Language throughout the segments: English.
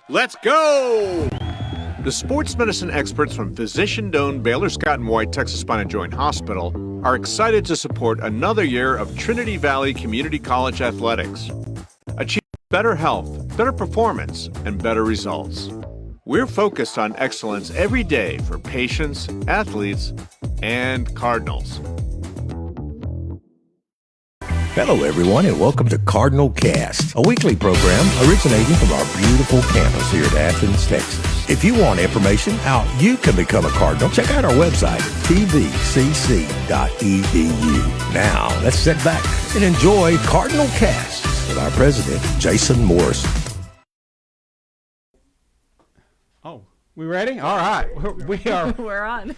Let's go! The sports medicine experts from physician-owned Baylor Scott & White Texas Spine and Joint Hospital are excited to support another year of Trinity Valley Community College athletics. Achieve better health, better performance, and better results. We're focused on excellence every day for patients, athletes, and Cardinals. Hello, everyone, and welcome to Cardinal Cast, a weekly program originating from our beautiful campus here at Athens, Texas. If you want information how you can become a Cardinal, check out our website, tvcc.edu. Now, let's sit back and enjoy Cardinal Cast with our president, Jason Morrison. Oh, we ready? All right. We are. We're on.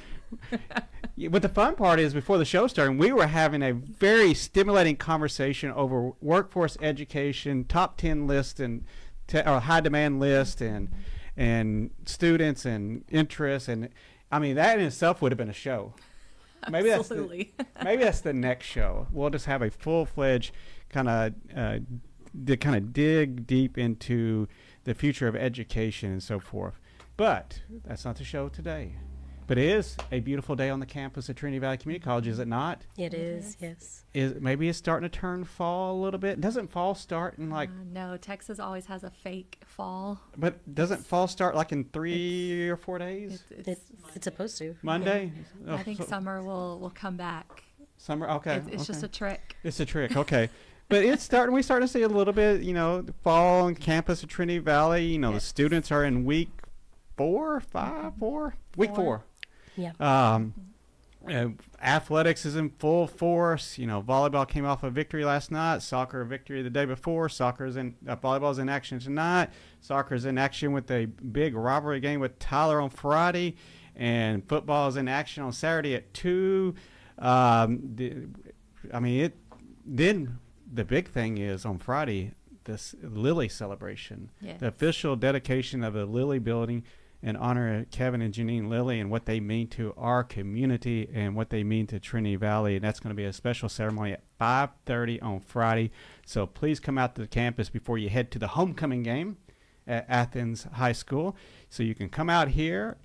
What the fun part is, before the show started, we were having a very stimulating conversation over workforce education, top 10 list and or high demand list and students and interests. And I mean, that in itself would have been a show. Maybe Absolutely. maybe that's the next show. We'll just have a full-fledged kind of dig deep into the future of education and so forth. But that's not the show today. But it is a beautiful day on the campus of Trinity Valley Community College, is it not? It is, yes. Maybe it's starting to turn fall a little bit. Doesn't fall start in like... No, Texas always has a fake fall. But doesn't fall start like in 3 or 4 days? It's supposed to. Monday? I think summer will come back. Summer, okay. It's just a trick. It's a trick, okay. But we're starting to see a little bit, fall on campus of Trinity Valley. The students are in week 4. Week 4. Yeah. Athletics is in full force. Volleyball came off a victory last night. Soccer a victory the day before. Volleyball's in action tonight. Soccer's in action with a big rivalry game with Tyler on Friday, and football is in action on Saturday at 2. Then the big thing is on Friday, this Lilly celebration, the official dedication of the Lilly building in honor of Kevin and Janine Lilly and what they mean to our community and what they mean to Trinity Valley. And that's going to be a special ceremony at 5:30 on Friday. So please come out to the campus before you head to the homecoming game at Athens High School. So you can come out here,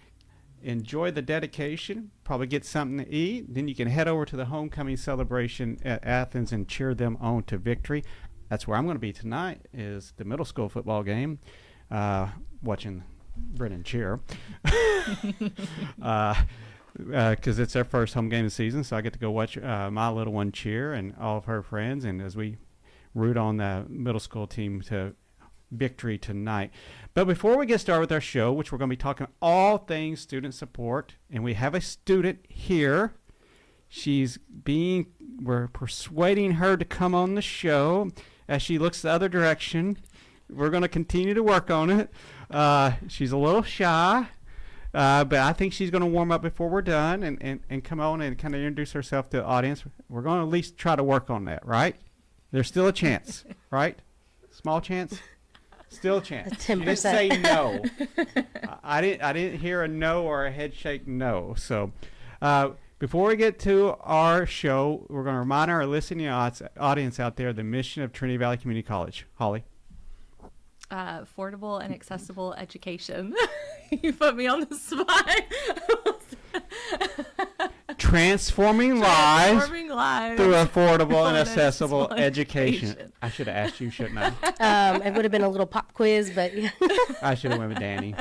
enjoy the dedication, probably get something to eat. Then you can head over to the homecoming celebration at Athens and cheer them on to victory. That's where I'm going to be tonight, is the middle school football game, watching Brennan cheer, because it's their first home game of the season, so I get to go watch my little one cheer and all of her friends, and as we root on the middle school team to victory tonight. But before we get started with our show, which we're going to be talking all things student support, and we have a student here. We're persuading her to come on the show as she looks the other direction. We're going to continue to work on it. She's a little shy, but I think she's going to warm up before we're done and come on and kind of introduce herself to the audience. We're going to at least try to work on that, right? There's still a chance, right? Small chance? Still a chance. 10%. She didn't say no. I didn't hear a no or a head shake no. So before we get to our show, we're going to remind our listening audience out there the mission of Trinity Valley Community College. Holley. Affordable and accessible education. You put me on the spot. Transforming lives through affordable and accessible education. I should have asked you, shouldn't I? It would have been a little pop quiz, but yeah. I should have went with Danny.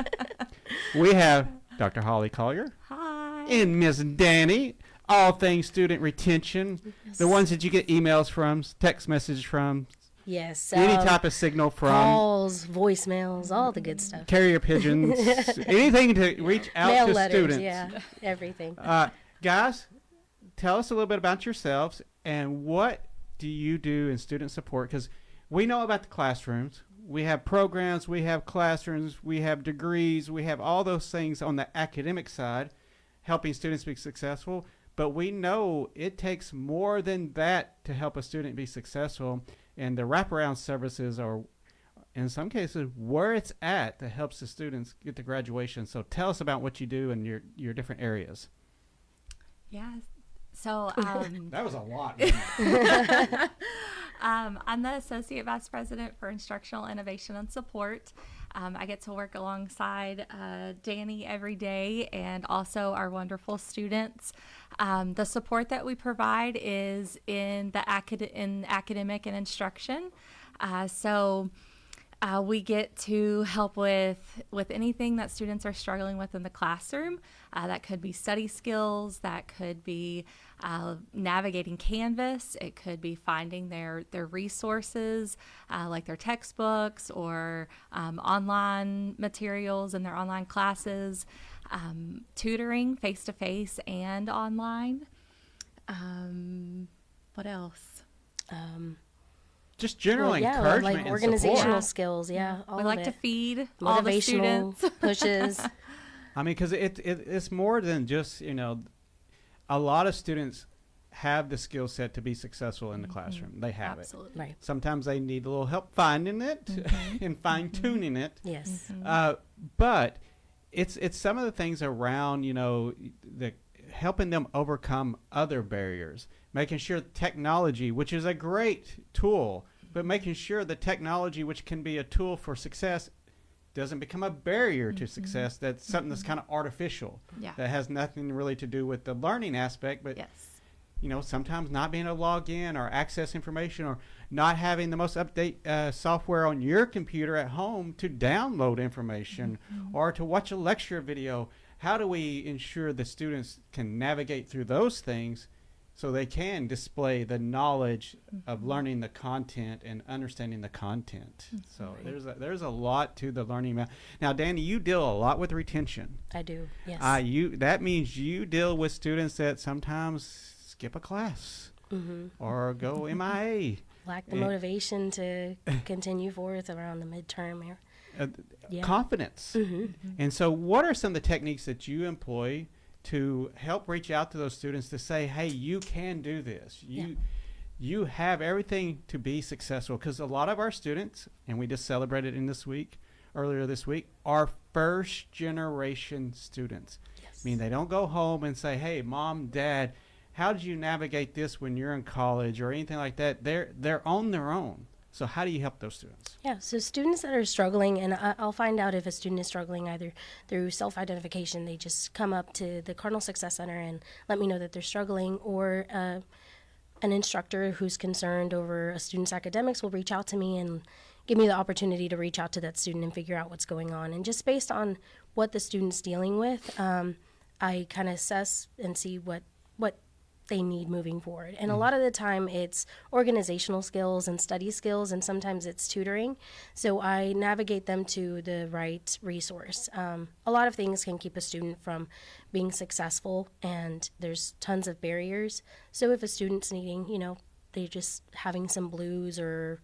We have Dr. Holly Collier. Hi. And Miss Danny. All things student retention. Yes. The ones that you get emails from, text messages from. Yes. Any type of signal from. Calls, voicemails, all the good stuff. Carrier pigeons. Anything to reach out Mail to letters, students. yeah, everything. Guys, tell us a little bit about yourselves and what do you do in student support? Because we know about the classrooms. We have programs, we have classrooms, we have degrees, we have all those things on the academic side, helping students be successful. But we know it takes more than that to help a student be successful. And the wraparound services are, in some cases, where it's at that helps the students get to graduation. So tell us about what you do in your different areas. Yeah. So that was a lot. I'm the Associate Vice President for Instructional Innovation and Support. I get to work alongside Danny every day, and also our wonderful students. The support that we provide is in the academic and instruction. We get to help with anything that students are struggling with in the classroom. That could be study skills, that could be navigating Canvas, it could be finding their resources, like their textbooks or online materials in their online classes, tutoring face-to-face and online. What else? Just general encouragement like and organizational support. skills. Yeah, all We of like it. to feed all the Motivational students. pushes. I mean, because it's more than just, a lot of students have the skill set to be successful in the classroom. They have Absolutely. Right. it. Sometimes they need a little help finding it and fine-tuning it. Yes. But it's some of the things around, the helping them overcome other barriers, making sure technology, which is a great tool, but making sure the technology, which can be a tool for success, doesn't become a barrier to success. That's something that's kind of artificial. Yeah. That has nothing really to do with the learning aspect, but Yes. sometimes not being able to log in or access information, or not having the most update software on your computer at home to download information or to watch a lecture video. How do we ensure the students can navigate through those things so they can display the knowledge of learning the content and understanding the content? So there's a lot to the learning. Now, Danny, you deal a lot with retention. I do. Yes. That means you deal with students that sometimes skip a class or go MIA. Lack the motivation to continue forth around the midterm here. Confidence. And so what are some of the techniques that you employ to help reach out to those students to say, hey, you can do this. You have everything to be successful. Because a lot of our students, and we just celebrated earlier this week, are first generation students. Yes. I mean, they don't go home and say, hey, mom, dad, how did you navigate this when you're in college or anything like that? They're on their own. So how do you help those students? Yeah, so students that are struggling, and I'll find out if a student is struggling either through self-identification, they just come up to the Cardinal Success Center and let me know that they're struggling, or an instructor who's concerned over a student's academics will reach out to me and give me the opportunity to reach out to that student and figure out what's going on. And just based on what the student's dealing with, I kind of assess and see what they need moving forward. And a lot of the time it's organizational skills and study skills, and sometimes it's tutoring. So I navigate them to the right resource. A lot of things can keep a student from being successful, and there's tons of barriers. So if a student's needing, they're just having some blues or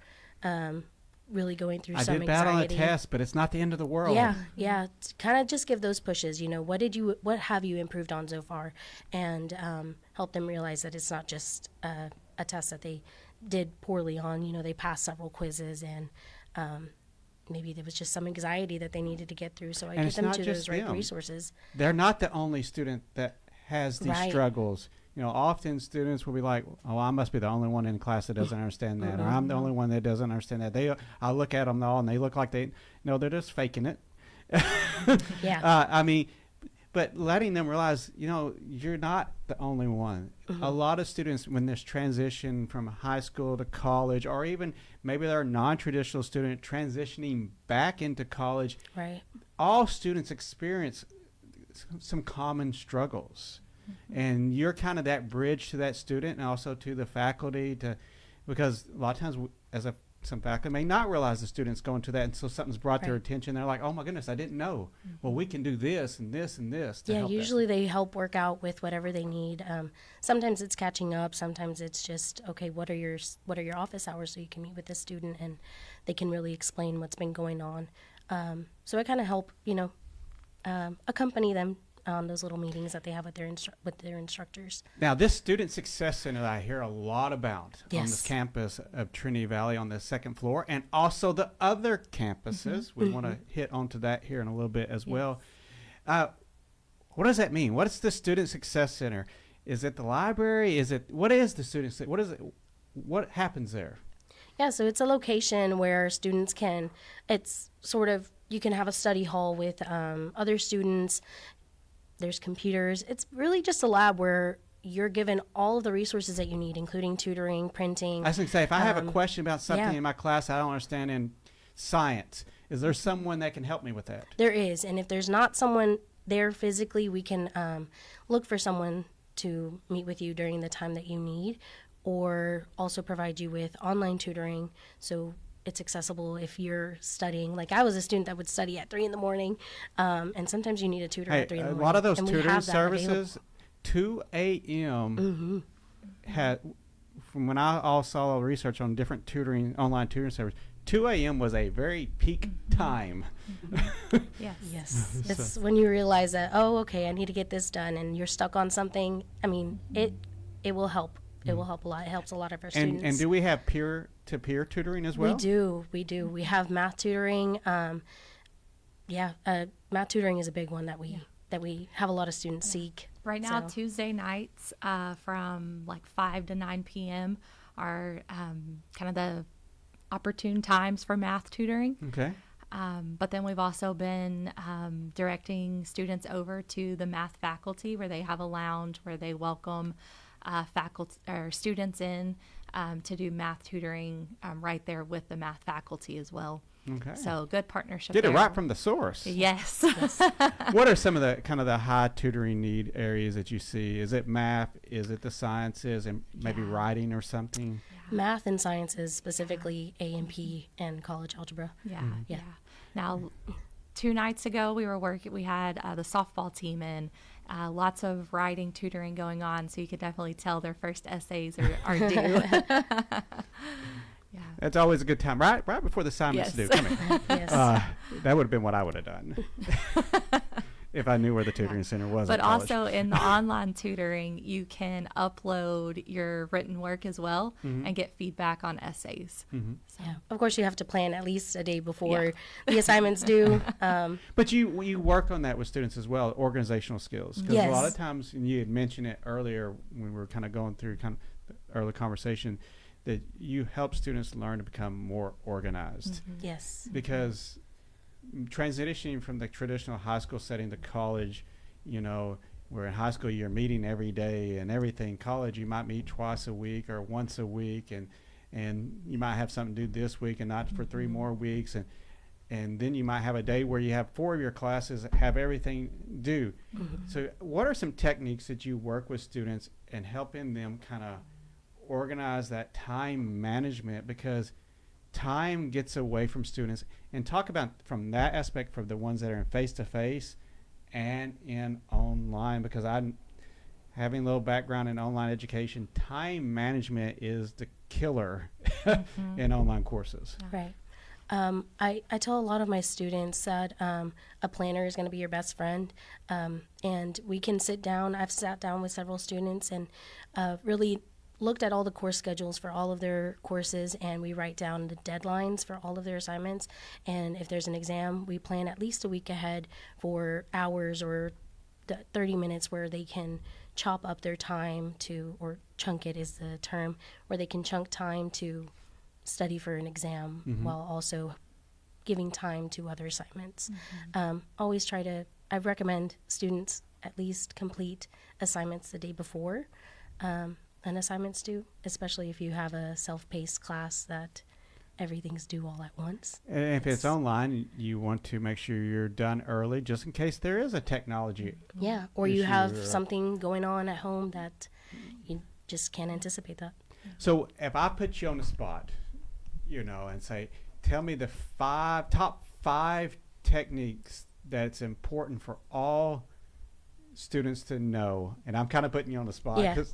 really going through some anxiety. I did bad on a test, but it's not the end of the world. Yeah. Kind of just give those pushes. What have you improved on so far, and help them realize that it's not just a test that they did poorly on. They passed several quizzes, and maybe there was just some anxiety that they needed to get through. So I get them to those right resources. They're not the only student that has these struggles. Often students will be like, oh, I must be the only one in class that doesn't understand that, or I'm the only one that doesn't understand that. I look at them all, and they look like they're just faking it. Yeah. But letting them realize, you're not the only one. A lot of students, when this transition from high school to college, or even maybe they're a non-traditional student transitioning back into college, right. All students experience some common struggles. And you're kind of that bridge to that student and also to the faculty, because a lot of times some faculty may not realize the student's going to that, and so something's brought to their attention. They're like, oh my goodness, I didn't know. Well, we can do this and this and this to help usually they help work out with whatever they need. Sometimes it's catching up. Sometimes it's just, okay, what are your office hours so you can meet with the student and they can really explain what's been going on. So I kind of help, accompany them on those little meetings that they have with their instructors. Now, this Student Success Center that I hear a lot about on Yes. this campus of Trinity Valley on the second floor, and also the other campuses. We want to hit onto that here in a little bit as well. What does that mean? What is the Student Success Center? Is it the library? What is the Student? What is it? What happens there? Yeah, so it's a location where students it's sort of you can have a study hall with other students. There's computers. It's really just a lab where you're given all of the resources that you need, including tutoring, printing. I was going to say, if I have a question about something in my class I don't understand in science, is there someone that can help me with that? There is. And if there's not someone there physically, we can look for someone to meet with you during the time that you need, or also provide you with online tutoring so it's accessible if you're studying. Like I was a student that would study at 3 a.m, and sometimes you need a tutor at 3 a.m. A lot of those tutoring services, 2 a.m. had, from when I all saw research on different online tutoring services, 2 a.m. was a very peak time. Yes. It's when you realize that, oh, okay, I need to get this done, and you're stuck on something. I mean, it will help. It will help a lot. It helps a lot of our students. And do we have peer-to-peer tutoring as well? We do. We have math tutoring. Math tutoring is a big one that we have a lot of students seek. Right now, Tuesday nights from like 5 to 9 p.m. are kind of the opportune times for math tutoring. Okay. But then we've also been directing students over to the math faculty, where they have a lounge where they welcome faculty or students in to do math tutoring right there with the math faculty as well. Okay. So good partnership. Get there. it right from the source. Yes. What are some of the kind of the high tutoring need areas that you see? Is it math? Is it the sciences and maybe writing or something? Math and sciences, specifically A&P and college algebra. Yeah. Now, 2 nights ago we had the softball team in. Lots of writing tutoring going on, so you could definitely tell their first essays are due. Yeah. That's always a good time, right before the assignments due. Come here. Yes. That would have been what I would have done if I knew where the tutoring center was. But also in the online tutoring, you can upload your written work as well and get feedback on essays. So. Yeah. Of course, you have to plan at least a day before the assignments due. But you work on that with students as well, organizational skills. Because a lot of times, and you had mentioned it earlier when we were kind of going through kind of the early conversation, that you help students learn to become more organized. Yes. Because transitioning from the traditional high school setting to college, where in high school you're meeting every day and everything. College, you might meet twice a week or once a week, and you might have something to do this week and not for 3 more weeks, and then you might have a day where you have 4 of your classes have everything due. So what are some techniques that you work with students and helping them kind of organize that time management, because time gets away from students? And talk about from that aspect for the ones that are in face-to-face and in online, because I'm having a little background in online education. Time management is the killer in online courses. Right. I tell a lot of my students that a planner is going to be your best friend, and we can sit down. I've sat down with several students and really looked at all the course schedules for all of their courses, and we write down the deadlines for all of their assignments. And if there's an exam, we plan at least a week ahead for hours or 30 minutes where they can chop up their time to, or chunk it is the term, where they can chunk time to study for an exam while also giving time to other assignments. Always I recommend students at least complete assignments the day before an assignment's due, especially if you have a self-paced class that everything's due all at once. And if it's online, you want to make sure you're done early, just in case there is a technology or you have something going on at home that you just can't anticipate that. So if I put you on the spot, and say, tell me the top 5 techniques that's important for all students to know, and I'm kind of putting you on the spot because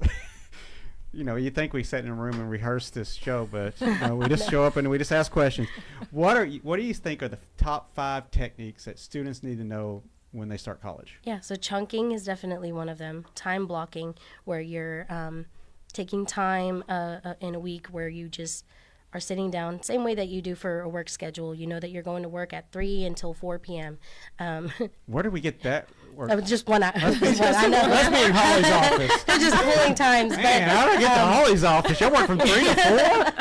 you think we sat in a room and rehearsed this show, but we just show up and we just ask questions. What do you think are the top 5 techniques that students need to know when they start college? Yeah, so chunking is definitely one of them. Time blocking, where you're taking time in a week where you just are sitting down, same way that you do for a work schedule. You know that you're going to work at 3 until 4 p.m. Where do we get that? Just one hour. I know. Let's be in Holley's office. They're just pulling times. Man, how do I get to Holley's office? I work from 3 to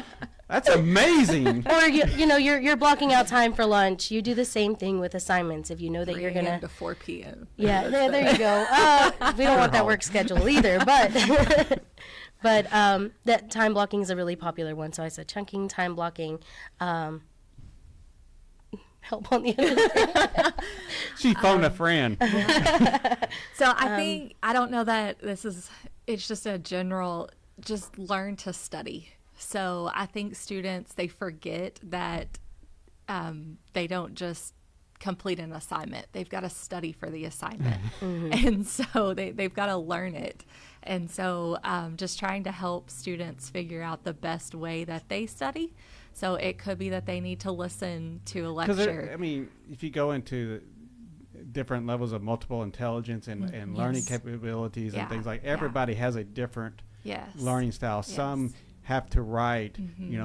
4? That's amazing. Or you're blocking out time for lunch. You do the same thing with assignments if you know that you're gonna to 4 p.m. Yeah, there you go. We don't want that work schedule either, but that time blocking is a really popular one. So I said chunking, time blocking. Help on the other. She phoned a friend. So I think, I don't know that it's just a general, just learn to study. So I think students, they forget that they don't just complete an assignment. They've got to study for the assignment. And so they've got to learn it. And so just trying to help students figure out the best way that they study. So it could be that they need to listen to a lecture. I mean, if you go into different levels of multiple intelligence and learning capabilities and things like, everybody has a different learning style. Some have to write,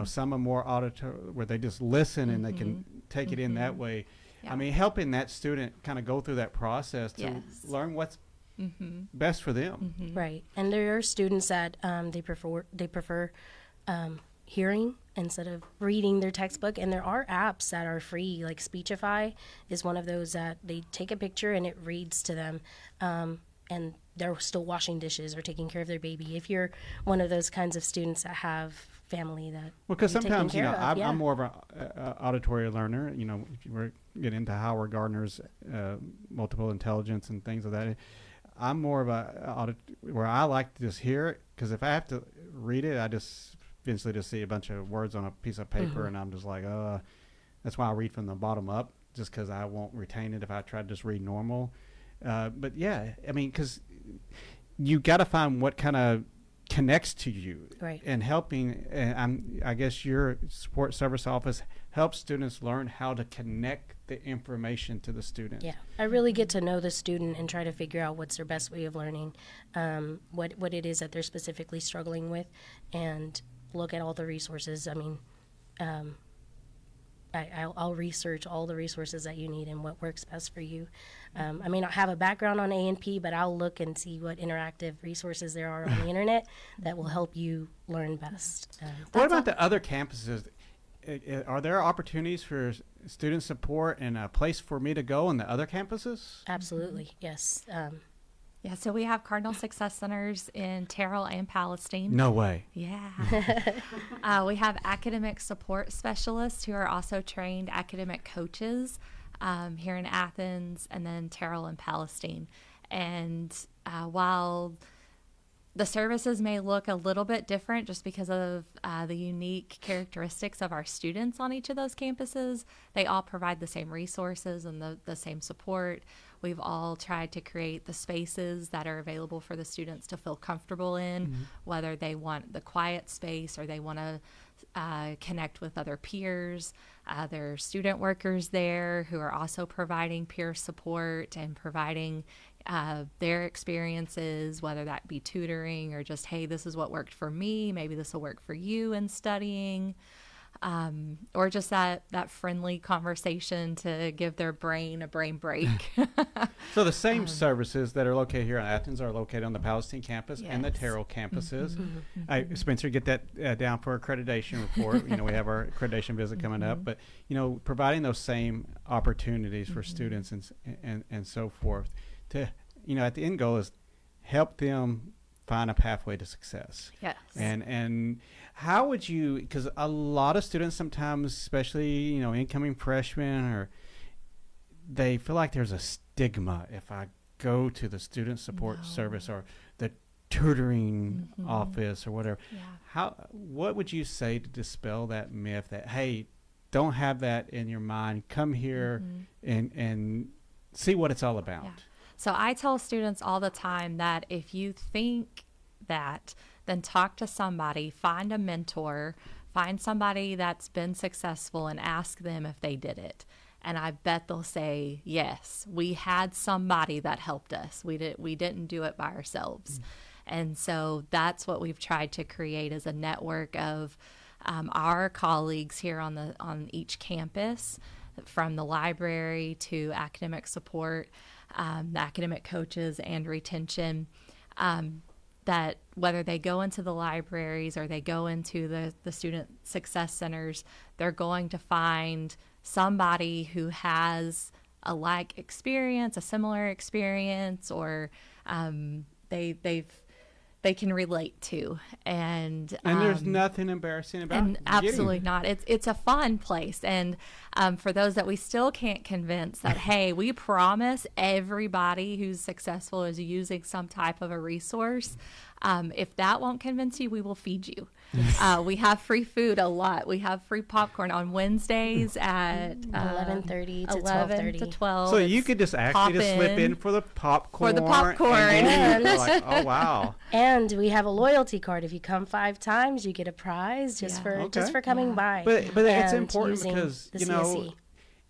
some are more auditory where they just listen and they can take it in that way. I mean, helping that student kind of go through that process to learn what's best for them. Right. And there are students that they prefer hearing instead of reading their textbook. And there are apps that are free, like Speechify is one of those that they take a picture and it reads to them. And they're still washing dishes or taking care of their baby. If you're one of those kinds of students that have family that because sometimes I'm more of an auditory learner. If you were get into Howard Gardner's multiple intelligence and things of that, I'm more of where I like to just hear it, because if I have to read it, I just eventually just see a bunch of words on a piece of paper and I'm just like, that's why I read from the bottom up, just because I won't retain it if I try to just read normal. But yeah, I mean, because you got to find what kind of connects to you, right? And helping, I guess your support service office helps students learn how to connect the information to the student. Yeah, I really get to know the student and try to figure out what's their best way of learning, what it is that they're specifically struggling with, and look at all the resources. I mean, I'll research all the resources that you need and what works best for you. I may not have a background on A&P, but I'll look and see what interactive resources there are on the internet that will help you learn best. What about the other campuses? Are there opportunities for student support and a place for me to go on the other campuses? Absolutely, yes. Yeah, so we have Cardinal Success Centers in Terrell and Palestine. No way. Yeah. We have academic support specialists who are also trained academic coaches here in Athens, and then Terrell and Palestine. And while the services may look a little bit different just because of the unique characteristics of our students on each of those campuses, they all provide the same resources and the same support. We've all tried to create the spaces that are available for the students to feel comfortable in, whether they want the quiet space or they want to connect with other peers. There are student workers there who are also providing peer support and providing their experiences, whether that be tutoring or just, hey, this is what worked for me, maybe this will work for you in studying, or just that friendly conversation to give their brain a brain break. So the same services that are located here in Athens are located on the Palestine campus and the Terrell campuses. Spencer, get that down for accreditation report. We have our accreditation visit coming up, but providing those same opportunities for students and so forth. To at the end goal is help them find a pathway to success. Yes. And how would you, because a lot of students sometimes, especially incoming freshmen, or they feel like there's a stigma if I go to the student support service or the tutoring office or whatever. What would you say to dispel that myth that, hey, don't have that in your mind, come here and see what it's all about? So I tell students all the time that if you think that, then talk to somebody, find a mentor, find somebody that's been successful and ask them if they did it. And I bet they'll say, yes, we had somebody that helped us. We didn't do it by ourselves. And so that's what we've tried to create as a network of our colleagues here on each campus, from the library to academic support, the academic coaches and retention, that whether they go into the libraries or they go into the student success centers, they're going to find somebody who has a like experience, a similar experience, or they can relate to, and there's nothing embarrassing about and it. absolutely not. It's a fun place, and for those that we still can't convince that, hey, we promise everybody who's successful is using some type of a resource. If that won't convince you, we will feed you. We have free food a lot. We have free popcorn on Wednesdays at 11:30 to 11 12:30 to 12. So you could just actually just slip in for the popcorn. For the popcorn. And then you're like, oh, wow. And we have a loyalty card. If you come 5 times, you get a prize just for coming by. But it's and important using because, the you know, CSE.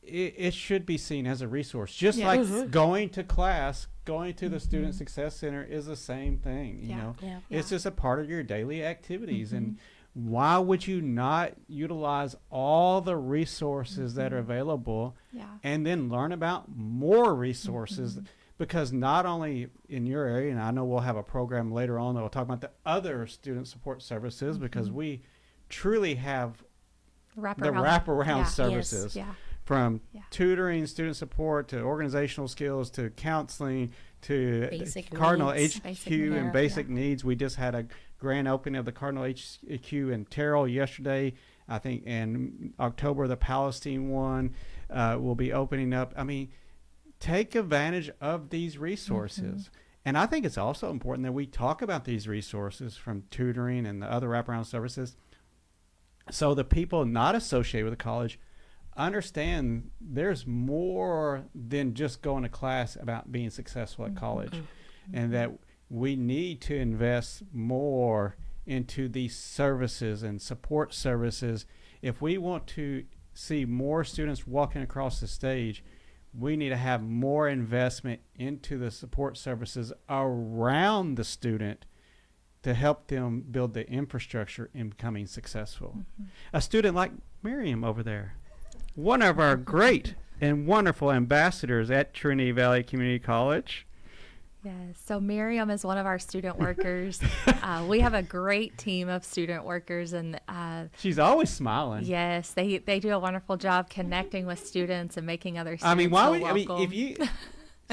it should be seen as a resource. Just like going to class, going to the Student Success Center is the same thing. You know, it's just a part of your daily activities. And why would you not utilize all the resources that are available and then learn about more resources? Because not only in your area, and I know we'll have a program later on that will talk about the other student support services, because we truly have the wraparound services. From tutoring, student support, to organizational skills, to counseling, to Basic Cardinal needs. HQ and basic needs. We just had a grand opening of the Cardinal HQ in Terrell yesterday, I think, in October. The Palestine one will be opening up. I mean, take advantage of these resources. And I think it's also important that we talk about these resources from tutoring and the other wraparound services, so the people not associated with the college understand there's more than just going to class about being successful at college, and that we need to invest more into these services and support services. If we want to see more students walking across the stage, we need to have more investment into the support services around the student to help them build the infrastructure in becoming successful. A student like Miriam over there, one of our great and wonderful ambassadors at Trinity Valley Community College. Yes, so Miriam is one of our student workers. We have a great team of student workers, and she's always smiling. Yes, they do a wonderful job connecting with students and making other students if you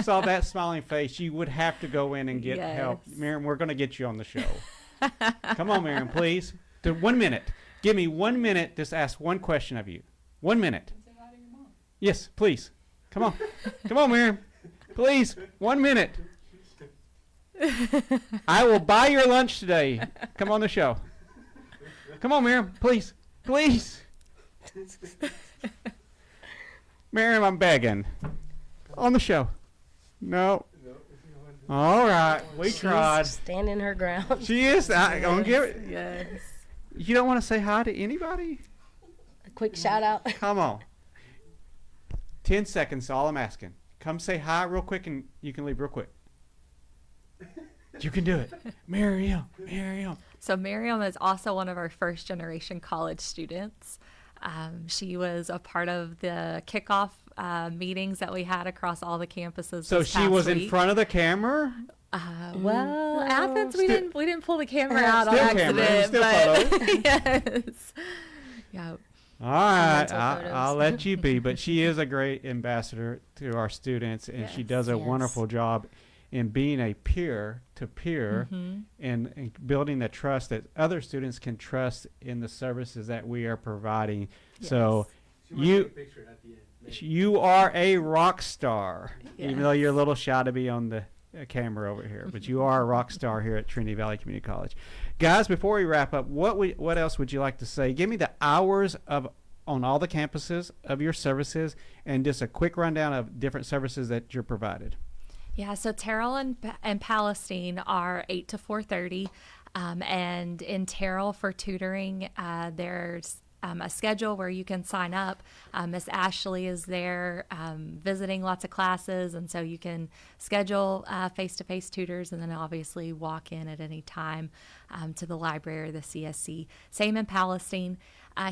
saw that smiling face, you would have to go in and get help. Miriam, we're going to get you on the show. Come on, Miriam, please. 1 minute. Give me 1 minute. Just ask one question of you. 1 minute. Yes, please. Come on. Come on, Miriam. Please. 1 minute. I will buy your lunch today. Come on the show. Come on, Miriam. Please. Please. Miriam, I'm begging. On the show. No. All right. We tried. Standing her ground. She is. I'm gonna give it. Yes. You don't want to say hi to anybody? A quick shout out. Come on. 10 seconds, all I'm asking. Come say hi real quick, and you can leave real quick. You can do it. Miriam. So Miriam is also one of our first generation college students. She was a part of the kickoff meetings that we had across all the campuses. So she was in front of the camera? Well, Athens, we didn't pull the camera out on Still accident. photo. Yes. Yeah. All right, I'll let you be. But she is a great ambassador to our students, and she does a wonderful job in being a peer-to-peer and building the trust that other students can trust in the services that we are providing. Yes. So you are a rock star, even though you're a little shy to be on the camera over here. But you are a rock star here at Trinity Valley Community College. Guys, before we wrap up, what else would you like to say? Give me the hours on all the campuses of your services, and just a quick rundown of different services that you're provided. Yeah, so Terrell and Palestine are 8 to 4:30, and in Terrell for tutoring, there's a schedule where you can sign up. Miss Ashley is there visiting lots of classes, and so you can schedule face-to-face tutors, and then obviously walk in at any time to the library or the CSC. Same in Palestine.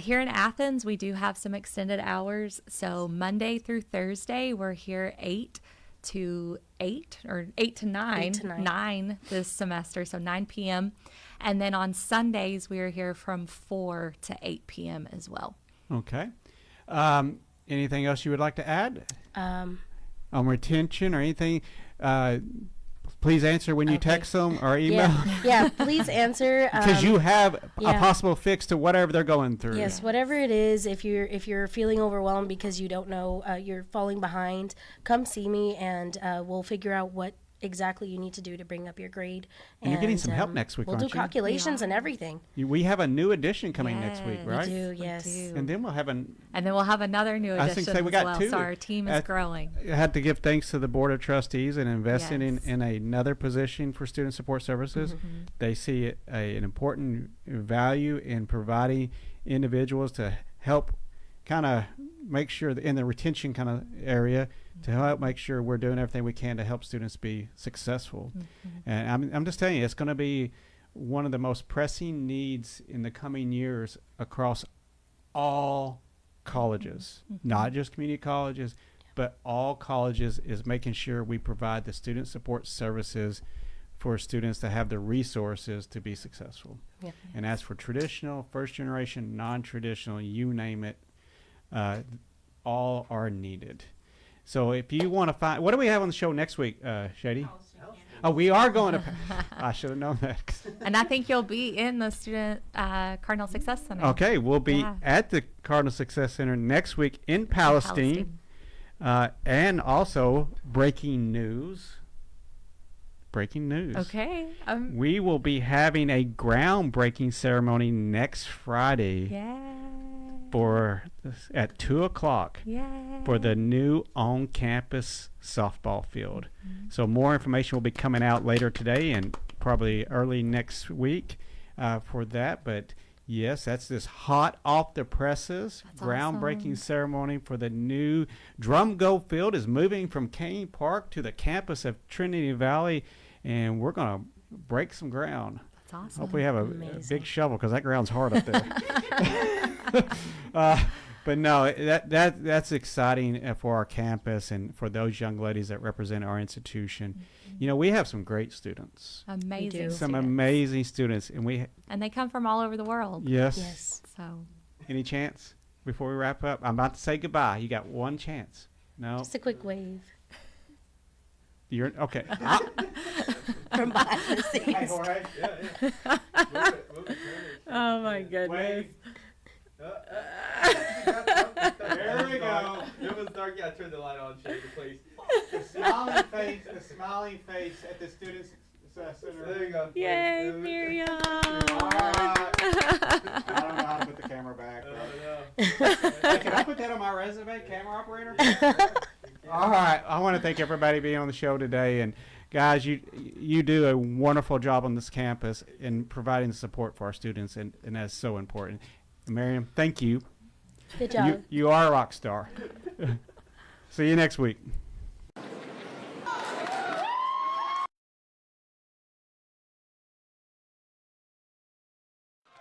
Here in Athens, we do have some extended hours. So Monday through Thursday, we're here 8 to 8 or 8 to 9, 8 to 9. 9 this semester, so 9 p.m. And then on Sundays, we are here from 4 to 8 p.m. as well. Okay. Anything else you would like to add? On retention or anything? Please answer when you text them or email. Yeah, please answer. Because you have a possible fix to whatever they're going through. Yes, whatever it is. If you're feeling overwhelmed because you don't know, you're falling behind, come see me, and we'll figure out what exactly you need to do to bring up your grade. And you're getting some help next week, we'll aren't do calculations and everything. We have a new edition coming next week, right? We do, yes. We do. And then we'll have another new I was edition gonna say, we as got well. 2. So our team is growing. I had to give thanks to the Board of Trustees and investing in another position for Student Support Services. They see an important value in providing individuals to help kind of make sure that in the retention kind of area to help make sure we're doing everything we can to help students be successful. And I'm just telling you, it's going to be one of the most pressing needs in the coming years across all colleges, not just community colleges, but all colleges, is making sure we provide the student support services for students to have the resources to be successful. And as for traditional, first generation, non-traditional, you name it, all are needed. So if you want to find, what do we have on the show next week, Shady? Oh, we are going to, I should have known that. And I think you'll be in the student Cardinal Success Center. Okay, we'll be at the Cardinal Success Center next week in Palestine. And also breaking news. Okay. We will be having a groundbreaking ceremony next Friday. At 2:00 for the new on-campus softball field. So more information will be coming out later today and probably early next week for that. But yes, that's this hot off the presses groundbreaking ceremony for the new Drum Go Field is moving from Kane Park to the campus of Trinity Valley, and we're going to break some ground. That's awesome. Hope we have a big shovel because that ground's hard up there. But no, that's exciting for our campus and for those young ladies that represent our institution. You know, we have some great students. Amazing. Some amazing students, and they come from all over the world. Yes. So, any chance before we wrap up? I'm about to say goodbye. You got one chance. No. Just a quick wave. You're okay. From behind the scenes. Hey, Jorge. oh my goodness. Wave. There we go. It was dark. Yeah, I turned the light on. Shade, please. The smiling face at the students' center. There you go. Yay, Miriam. All right. I don't know how to put the camera back. Hey, can I put that on my resume, camera operator? All right. I want to thank everybody being on the show today. And guys, you do a wonderful job on this campus in providing support for our students, and that's so important. Miriam, thank you. Good job. You are a rock star. See you next week.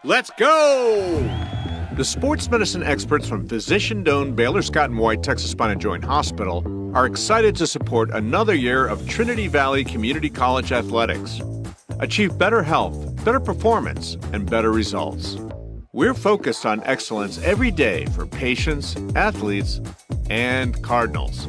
Let's go! The sports medicine experts from physician-owned Baylor Scott & White Texas Spine and Joint Hospital are excited to support another year of Trinity Valley Community College athletics. Achieve better health, better performance, and better results. We're focused on excellence every day for patients, athletes, and Cardinals.